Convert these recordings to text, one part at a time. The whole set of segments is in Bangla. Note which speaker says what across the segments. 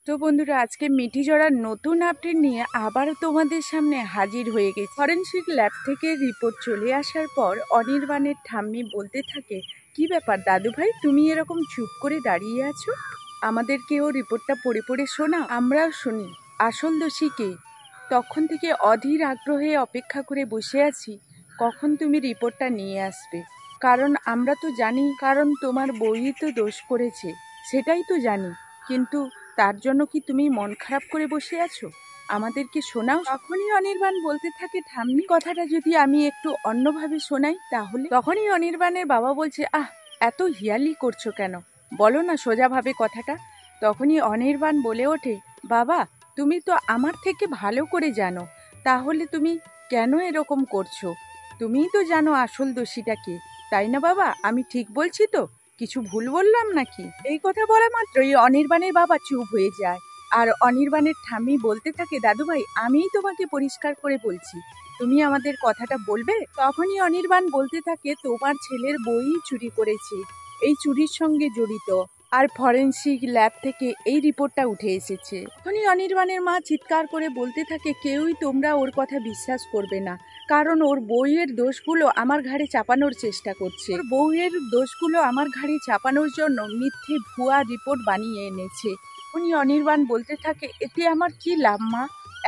Speaker 1: তো বন্ধুরা, আজকে মিঠিজোড়ার নতুন আপডেট নিয়ে আবার তোমাদের সামনে হাজির হয়ে গেছে। ফরেনসিক ল্যাব থেকে রিপোর্ট চলে আসার পর অনির্বাণের ঠাম্মি বলতে থাকে, কি ব্যাপার দাদু ভাই, তুমি এরকম চুপ করে দাঁড়িয়ে আছো? আমাদেরকেও রিপোর্টটা পড়ে পড়ে শোনা, আমরাও শুনি। আসল দোষী কে? তখন থেকে অধীর আগ্রহে অপেক্ষা করে বসে আছি কখন তুমি রিপোর্টটা নিয়ে আসবে। কারণ আমরা তো জানি, কারণ তোমার বই তো দোষ করেছে, সেটাই তো জানি। কিন্তু তার জন্য কি তুমি মন খারাপ করে বসে আছো? আমাদেরকে শোনাও। তখনই অনির্বাণ বলতে থাকে, ঠাম্মি কথাটা যদি আমি একটু অন্যভাবে শোনাই তাহলে। তখনই অনির্বাণের বাবা বলছে, এত হিয়ালি করছো কেন, বলো না সোজাভাবে কথাটা। তখনই অনির্বাণ বলে ওঠে, বাবা তুমি তো আমার থেকে ভালো করে জানো, তাহলে তুমি কেন এরকম করছো? তুমিই তো জানো আসল দোষীটা কে, তাই না বাবা? আমি ঠিক বলছি তো? কিছু ভুল বললাম নাকি? এই কথা বলা মাত্রই অনির্বাণের বাবা চুপ হয়ে যায়। আর অনির্বাণের ঠাম্মি বলতে থাকে, দাদু ভাই আমিই তোমাকে পরিষ্কার করে বলছি, তুমি আমাদের কথাটা বলবে। তখনই অনির্বাণ বলতে থাকে, তোমার ছেলের বই চুরি করেছে, এই চুরির সঙ্গে জড়িত, আর ফরেনসিক ল্যাব থেকে এই রিপোর্টটা উঠে এসেছে। তখনই অনির্বাণের মা চিৎকার করে বলতে থাকে, কেউই তোমরা ওর কথা বিশ্বাস করবে না, কারণ ওর বউয়ের দোষগুলো আমার ঘাড়ে চাপানোর চেষ্টা করছে। ওর বউয়ের দোষগুলো আমার ঘাড়ে চাপানোর জন্য মিথ্যে ভুয়া রিপোর্ট বানিয়ে এনেছে। উনি অনির্বাণ বলতে থাকে, এতে আমার কি লাভ মা?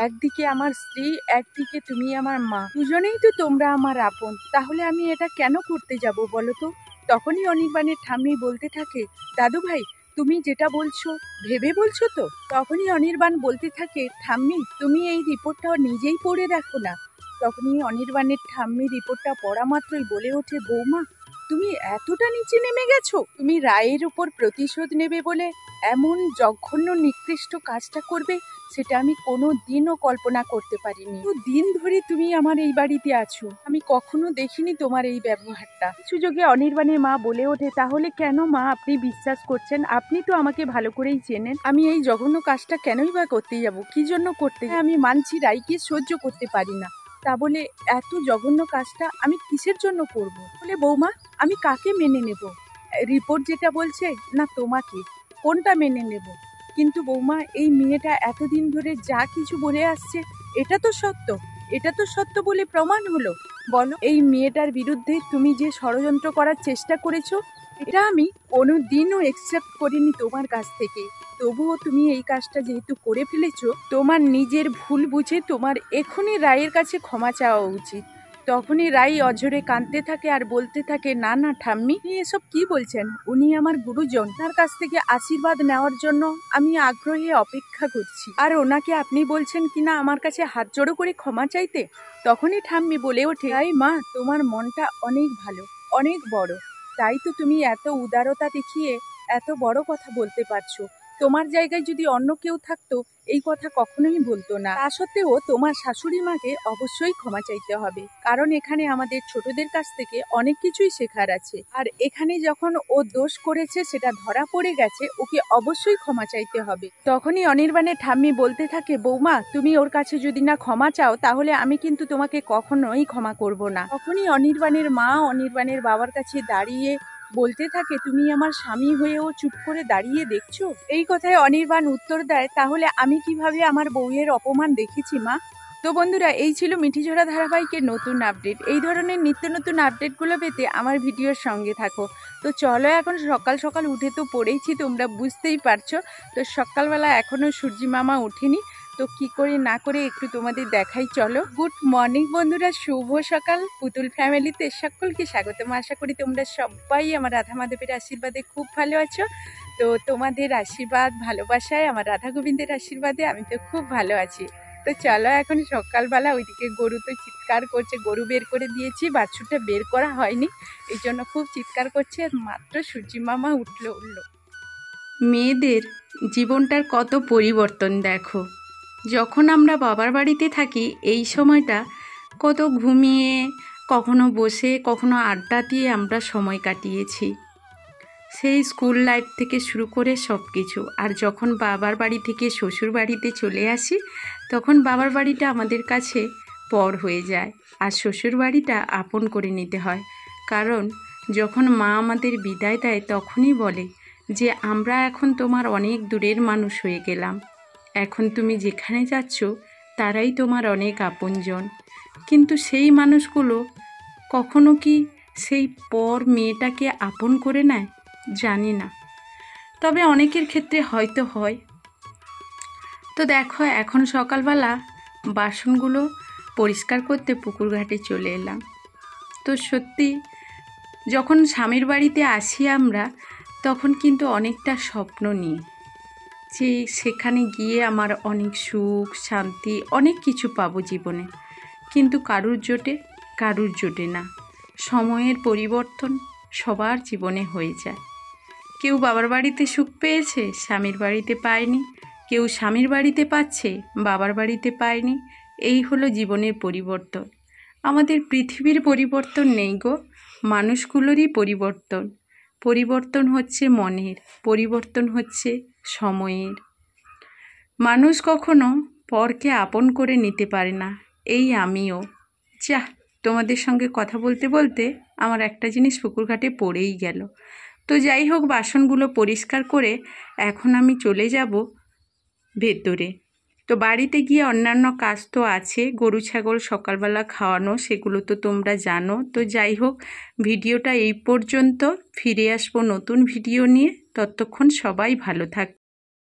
Speaker 1: একদিকে আমার স্ত্রী, একদিকে তুমি আমার মা, দুজনেই তো তোমরা আমার আপন, তাহলে আমি এটা কেন করতে যাব বলো তো? তখনই অনির্বাণের ঠাম্মি বলতে থাকে, দাদু ভাই তুমি যেটা বলছো ভেবে বলছো তো? তখনই অনির্বাণ বলতে থাকে, ঠাম্মি তুমি এই রিপোর্টটা নিজেই পড়ে দেখো না। তখনই অনির্বাণের ঠাম্মি রিপোর্টটা পড়া মাত্রই বলে ওঠে, বৌমা তুমি এতটা নিচে নেমে গেছো? তুমি রায়ের উপর প্রতিশোধ নেবে বলে এমন জঘন্য নিকৃষ্ট কাজটা করবে, সেটা আমি কোনো দিনও কল্পনা করতে পারিনি। দিন ধরে তুমি আমার এই বাড়িতে আছো, আমি কখনো দেখিনি তোমার এই ব্যবহারটা। সুযোগে অনির্বাণের মা বলে ওঠে, তাহলে কেন মা আপনি বিশ্বাস করছেন? আপনি তো আমাকে ভালো করেই চেনেন, আমি এই জঘন্য কাজটা কেনই বা করতে যাব? কি জন্য করতে? আমি মানছি রাইকে সহ্য করতে পারি না, তা বলে এত জঘন্য কাজটা আমি কিসের জন্য করব? বলে বৌমা আমি কাকে মেনে নেব? রিপোর্ট যেটা বলছে না তোমাকে, কোনটা মেনে নেব? কিন্তু বৌমা এই মেয়েটা এতদিন ধরে যা কিছু বলে আসছে এটা তো সত্য, এটা তো সত্য বলে প্রমাণ হলো। বলো এই মেয়েটার বিরুদ্ধে তুমি যে ষড়যন্ত্র করার চেষ্টা করেছো, এটা আমি কোনো দিনও একসেপ্ট করিনি তোমার কাছ থেকে। তবুও তুমি এই কাজটা যেহেতু করে ফেলেছো, তোমার নিজের ভুল বুঝে তোমার এখনই রায়ের কাছে ক্ষমা চাওয়া উচিত। তখনই রাই অঝরে কাঁদতে থাকে আর বলতে থাকে, না না ঠাম্মি এসব কি বলছেন? উনি আমার গুরুজন, তার কাছ থেকে আশীর্বাদ নেওয়ার জন্য আমি আগ্রহে অপেক্ষা করছি, আর ওনাকে আপনি বলছেন কিনা আমার কাছে হাত জোড়ো করে ক্ষমা চাইতে? তখনই ঠাম্মি বলে ওঠে, তাই মা তোমার মনটা অনেক ভালো, অনেক বড়, তাই তো তুমি এত উদারতা দেখিয়ে এত বড় কথা বলতে পারছো। তোমার জায়গায় যদি অন্য কেউ থাকতো এই কথা কখনোই বলতো না। তা সত্ত্বেও তোমার শাশুড়ি মাকে অবশ্যই ক্ষমা চাইতে হবে, কারণ এখানে আমাদের ছোটদের কাছ থেকে অনেক কিছুই শেখার আছে। আর এখানে যখন ও দোষ করেছে সেটা ধরা পড়ে গেছে, ওকে অবশ্যই ক্ষমা চাইতে হবে। তখনই অনির্বাণের ঠাম্মি বলতে থাকে, বৌমা তুমি ওর কাছে যদি না ক্ষমা চাও তাহলে আমি কিন্তু তোমাকে কখনোই ক্ষমা করব না। তখনই অনির্বাণের মা অনির্বাণের বাবার কাছে দাঁড়িয়ে বলতে থাকে, তুমি আমার স্বামী হয়েও চুপ করে দাঁড়িয়ে দেখছো? এই কথায় অনির্বাণ উত্তর দেয়, তাহলে আমি কিভাবে আমার বউয়ের অপমান দেখেছি মা? তো বন্ধুরা, এই ছিল মিঠিঝোড়া ধারাবাহিকের নতুন আপডেট। এই ধরনের নিত্য নতুন আপডেটগুলো পেতে আমার ভিডিওর সঙ্গে থাকো। তো চলো, এখন সকাল সকাল উঠে তো পড়েইছি, তোমরা বুঝতেই পারছো। তো সকালবেলা এখনো সূর্যি মামা ওঠেনি, তো কি করে না করে একটু তোমাদের দেখাই, চলো। গুড মর্নিং বন্ধুরা, শুভ সকাল। পুতুল ফ্যামিলিতে সকলকে স্বাগতম। আশা করি তোমরা সবাই আমার রাধা মাধবের আশীর্বাদে খুব ভালো আছো। তো তোমাদের আশীর্বাদ ভালোবাসায়, আমার রাধা গোবিন্দের আশীর্বাদে আমি তো খুব ভালো আছি। তো চলো, এখন সকালবেলা ওইদিকে গরু তো চিৎকার করছে, গরু বের করে দিয়েছি, বাছুরটা বের করা হয়নি, এই জন্য খুব চিৎকার করছে। মাত্র সূর্যি মামা উঠলো। মেয়েদের জীবনটার কত পরিবর্তন দেখো। যখন আমরা বাবার বাড়িতে থাকি এই সময়টা কত ঘুমিয়ে, কখনো বসে, কখনো আড্ডা দিয়ে আমরা সময় কাটিয়েছি, সেই স্কুল লাইফ থেকে শুরু করে সব কিছু। আর যখন বাবার বাড়ি থেকে শ্বশুর বাড়িতে চলে আসি তখন বাবার বাড়িটা আমাদের কাছে পর হয়ে যায়, আর শ্বশুর বাড়িটা আপন করে নিতে হয়। কারণ যখন মা আমাদের বিদায় দেয় তখনই বলে, যে আমরা এখন তোমার অনেক দূরের মানুষ হয়ে গেলাম। এখন তুমি যেখানে যাচ্ছ তারাই তোমার অনেক আপনজন। কিন্তু সেই মানুষগুলো কখনো কি সেই পর মেয়েটাকে আপন করে নেয়? জানি না, তবে অনেকের ক্ষেত্রে হয়তো হয়। তো দেখো, এখন সকালবেলা বাসনগুলো পরিষ্কার করতে পুকুর ঘাটে চলে এলাম। তো সত্যি যখন স্বামীর বাড়িতে আসি আমরা, তখন কিন্তু অনেকটা স্বপ্ন নিই যে সেখানে গিয়ে আমার অনেক সুখ শান্তি অনেক কিছু পাবো জীবনে। কিন্তু কারুর জোটে না। সময়ের পরিবর্তন সবার জীবনে হয়ে যায়। কেউ বাবার বাড়িতে সুখ পেয়েছে, স্বামীর বাড়িতে পায়নি। কেউ স্বামীর বাড়িতে পাচ্ছে, বাবার বাড়িতে পায়নি। এই হলো জীবনের পরিবর্তন। আমাদের পৃথিবীর পরিবর্তন নেই গো, মানুষগুলোরই পরিবর্তন। পরিবর্তন হচ্ছে মনের, পরিবর্তন হচ্ছে সময়ের। মানুষ কখনো পরকে আপন করে নিতে পারে না, এই আমিও। তোমাদের সঙ্গে কথা বলতে বলতে আমার একটা জিনিস পুকুর ঘাটে পড়েই গেল। তো যাই হোক, বাসনগুলো পরিষ্কার করে এখন আমি চলে যাব ভেতরে। তো বাড়িতে গিয়ে অন্যান্য কাজ তো আছে, গরু ছাগল সকালবেলা খাওয়ানো, সেগুলো তো তোমরা জানো। তো যাই হোক, ভিডিওটা এই পর্যন্ত। ফিরে আসবো নতুন ভিডিও নিয়ে। ততক্ষণ সবাই ভালো থাক।